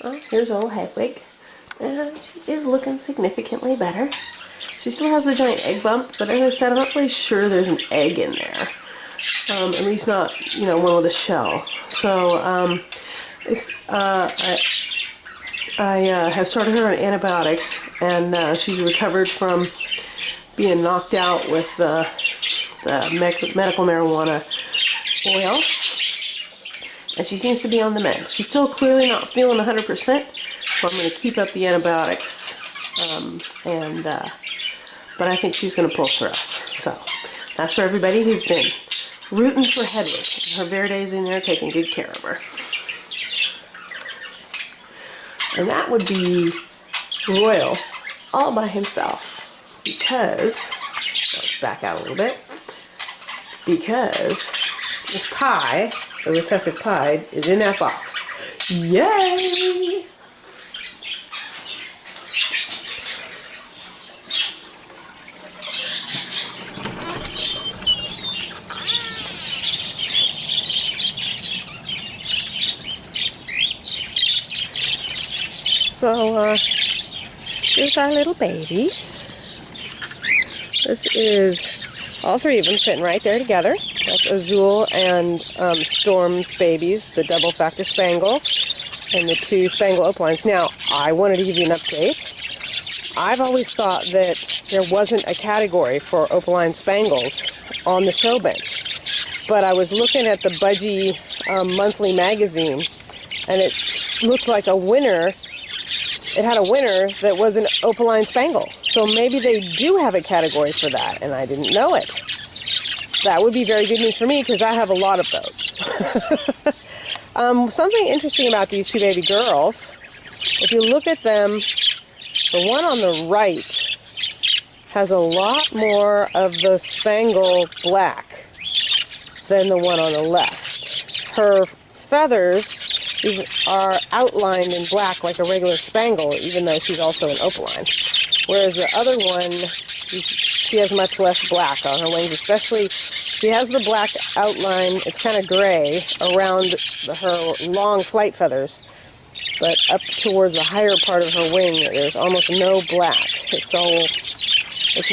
Oh, here's old Hedwig. And she is looking significantly better. She still has the giant egg bump, but as I said, I'm not really sure there's an egg in there. At least not, one with a shell. So, I have started her on antibiotics, and she's recovered from being knocked out with the medical marijuana oil, and she seems to be on the mend. She's still clearly not feeling 100%, so I'm going to keep up the antibiotics, but I think she's going to pull through. So that's for everybody who's been rooting for Hedwig. Her Verde's in there taking good care of her. And that would be Royal all by himself, because, let's back out a little bit, because this pie, the recessive pie, is in that box. Yay! So, here's our little babies. This is all three of them sitting right there together. That's Azul and Storm's babies, the double factor spangle and the two spangle opalines. Now, I wanted to give you an update. I've always thought that there wasn't a category for opaline spangles on the show bench. But I was looking at the Budgie monthly magazine, and it looked like a winner. It had a winner that was an opaline spangle. So maybe they do have a category for that, and I didn't know it. That would be very good news for me, because I have a lot of those. Something interesting about these two baby girls, if you look at them, the one on the right has a lot more of the spangle black than the one on the left. Her feathers are outlined in black like a regular spangle, even though she's also an opaline. Whereas the other one, she has much less black on her wings, especially she has the black outline, it's kind of gray, around her long flight feathers. But up towards the higher part of her wing, there's almost no black. It's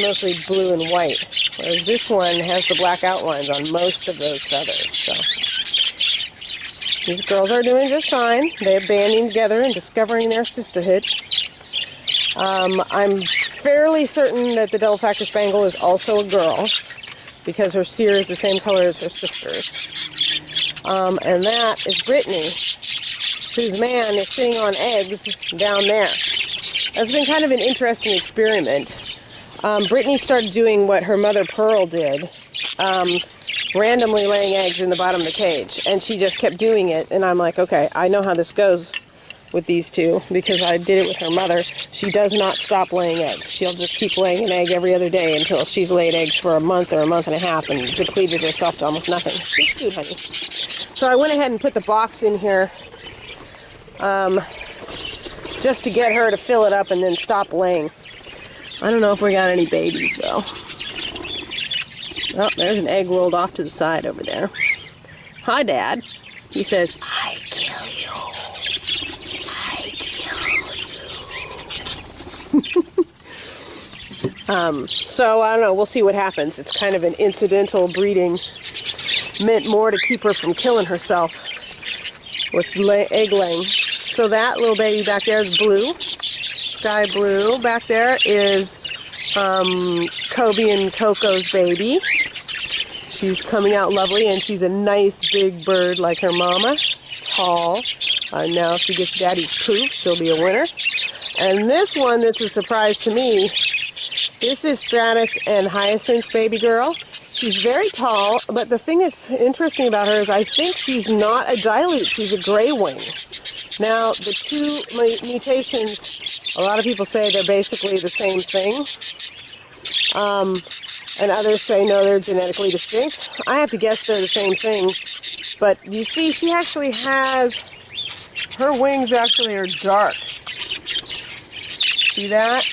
mostly blue and white. Whereas this one has the black outlines on most of those feathers. So these girls are doing just fine. They're banding together and discovering their sisterhood. I'm fairly certain that the double factor spangle is also a girl, because her cere is the same color as her sister's. And that is Brittany, whose man is sitting on eggs down there. That's been kind of an interesting experiment. Brittany started doing what her mother Pearl did, randomly laying eggs in the bottom of the cage, and she just kept doing it, and I'm like, okay, I know how this goes with these two, because I did it with her mother. She does not stop laying eggs. She'll just keep laying an egg every other day until she's laid eggs for a month or a month and a half and depleted herself to almost nothing. She's cute, honey. So I went ahead and put the box in here just to get her to fill it up and then stop laying. I don't know if we got any babies, though. Oh, there's an egg rolled off to the side over there. Hi, Dad. He says, I kill you. I kill you. So, I don't know. We'll see what happens. It's kind of an incidental breeding, meant more to keep her from killing herself with egg laying. So that little baby back there is blue. Sky blue. Back there is Kobe and Coco's baby. She's coming out lovely, and she's a nice big bird like her mama. Tall. Now if she gets Daddy's poof, she'll be a winner. And this one that's a surprise to me, this is Stratus and Hyacinth's baby girl. She's very tall, but the thing that's interesting about her is I think she's not a dilute. She's a gray wing. Now, the two mutations, a lot of people say they're basically the same thing. And others say, no, they're genetically distinct. I have to guess they're the same thing. But you see, she actually has, her wings actually are dark. See that?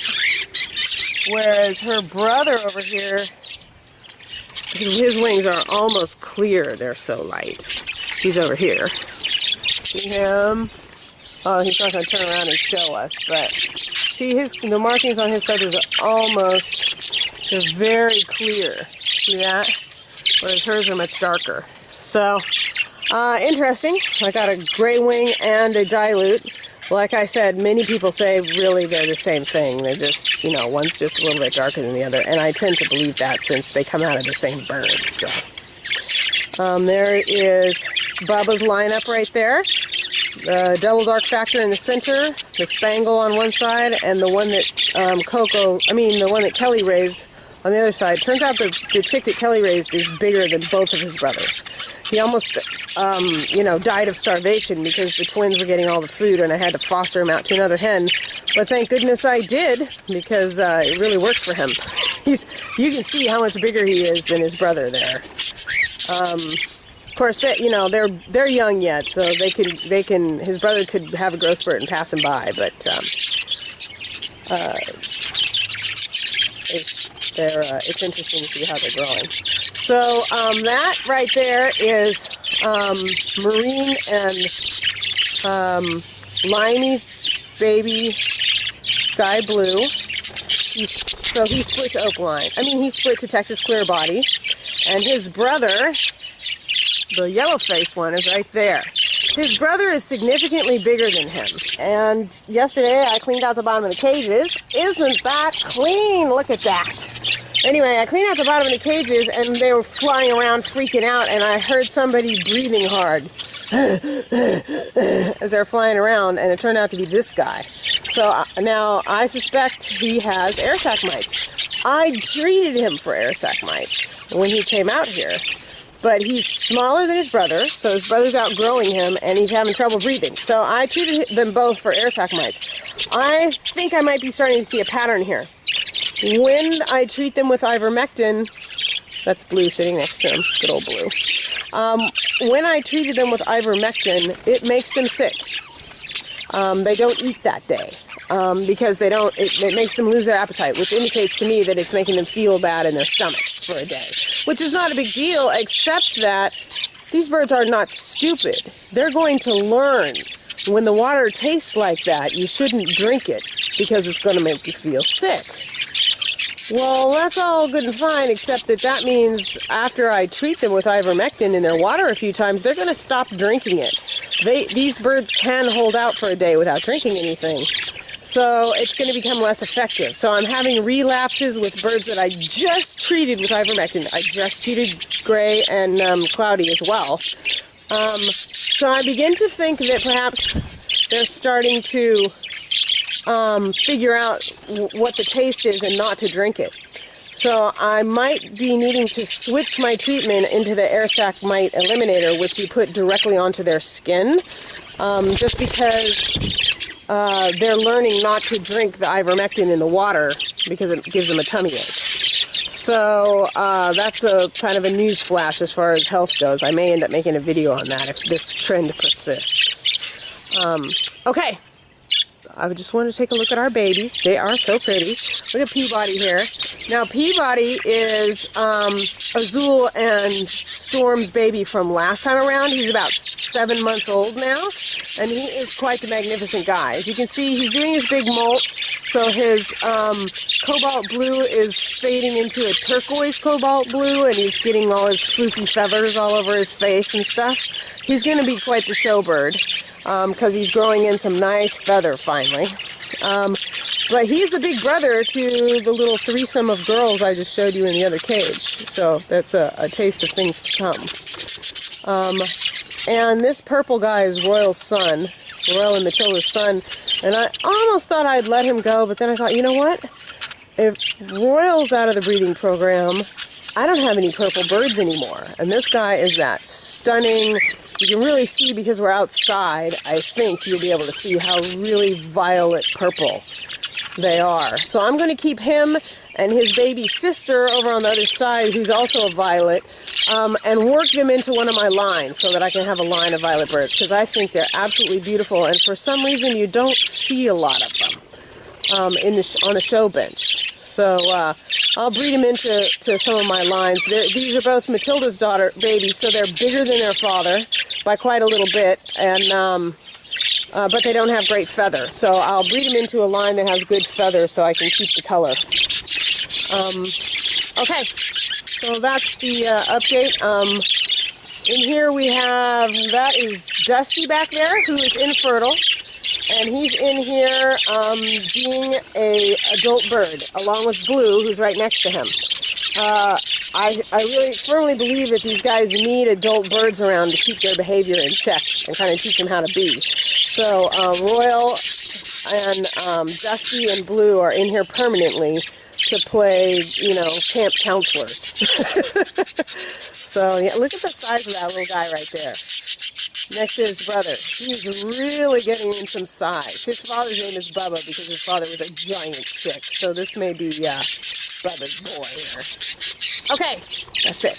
Whereas her brother over here, his wings are almost clear. They're so light. He's over here. See him? Oh, he's not going to turn around and show us, but see, the markings on his feathers are almost, they're very clear. See that? Whereas hers are much darker. So, interesting. I got a gray wing and a dilute. Like I said, many people say really they're the same thing. They're just, you know, one's just a little bit darker than the other. And I tend to believe that since they come out of the same bird. So, there is Bubba's lineup right there. The double dark factor in the center, the spangle on one side, and the one that the one that Kelly raised on the other side. Turns out the chick that Kelly raised is bigger than both of his brothers. He almost, died of starvation because the twins were getting all the food and I had to foster him out to another hen. But thank goodness I did, because it really worked for him. You can see how much bigger he is than his brother there. Of course, they're young yet, so his brother could have a growth spurt and pass him by, but it's interesting to see how they're growing. So that right there is Marine and Limey's baby Sky Blue. He split to Opaline. He split to Texas Clear Body, and his brother, the yellow-faced one, is right there. His brother is significantly bigger than him. And yesterday I cleaned out the bottom of the cages. Isn't that clean? Look at that. Anyway, I cleaned out the bottom of the cages and they were flying around freaking out, and I heard somebody breathing hard as they're flying around, and it turned out to be this guy. So now I suspect he has air sac mites. I treated him for air sac mites when he came out here. But he's smaller than his brother, so his brother's outgrowing him, and he's having trouble breathing. So I treated them both for air sac mites. I think I might be starting to see a pattern here. When I treat them with ivermectin, that's Blue sitting next to him, good old Blue. When I treated them with ivermectin, it makes them sick. They don't eat that day because it makes them lose their appetite, which indicates to me that it's making them feel bad in their stomachs for a day, which is not a big deal, except that these birds are not stupid. They're going to learn when the water tastes like that, you shouldn't drink it because it's going to make you feel sick. Well, that's all good and fine, except that means after I treat them with ivermectin in their water a few times, they're going to stop drinking it. These birds can hold out for a day without drinking anything, so it's going to become less effective. So I'm having relapses with birds that I just treated with ivermectin. I just treated Gray and Cloudy as well. So I begin to think that perhaps they're starting to figure out what the taste is and not to drink it. So I might be needing to switch my treatment into the air sac mite eliminator, which you put directly onto their skin, just because they're learning not to drink the ivermectin in the water because it gives them a tummy ache. So that's a kind of a news flash as far as health goes. I may end up making a video on that if this trend persists. Okay. I just want to take a look at our babies. They are so pretty. Look at Peabody here. Now, Peabody is Azul and Storm's baby from last time around. He's about 7 months old now, and he is quite the magnificent guy. As you can see, he's doing his big molt, so his cobalt blue is fading into a turquoise cobalt blue, and he's getting all his floofy feathers all over his face and stuff. He's going to be quite the showbird. Because he's growing in some nice feather finally. But he's the big brother to the little threesome of girls I just showed you in the other cage. So that's a taste of things to come. And this purple guy is Royal's son, Royal and Matilda's son. And I almost thought I'd let him go, but then I thought, you know what? If Royal's out of the breeding program, I don't have any purple birds anymore. And this guy is that stunning. You can really see, because we're outside, I think you'll be able to see how really violet purple they are. So I'm going to keep him and his baby sister over on the other side, who's also a violet, and work them into one of my lines so that I can have a line of violet birds, because I think they're absolutely beautiful, and for some reason you don't see a lot of them on the show bench. So I'll breed them into some of my lines. These are both Matilda's daughter babies, so they're bigger than their father by quite a little bit. And but they don't have great feather. So I'll breed them into a line that has good feather so I can keep the color. Okay, so that's the update. In here we have, that is Dusty back there, who is infertile. And he's in here being a adult bird, along with Blue, who's right next to him. I really firmly believe that these guys need adult birds around to keep their behavior in check and kind of teach them how to be. So Royal and Dusty and Blue are in here permanently to play, you know, camp counselors. So yeah, look at the size of that little guy right there. Next to his brother. He's really getting in some size. His father's name is Bubba because his father was a giant chick. So this may be Bubba's boy here. Okay, that's it.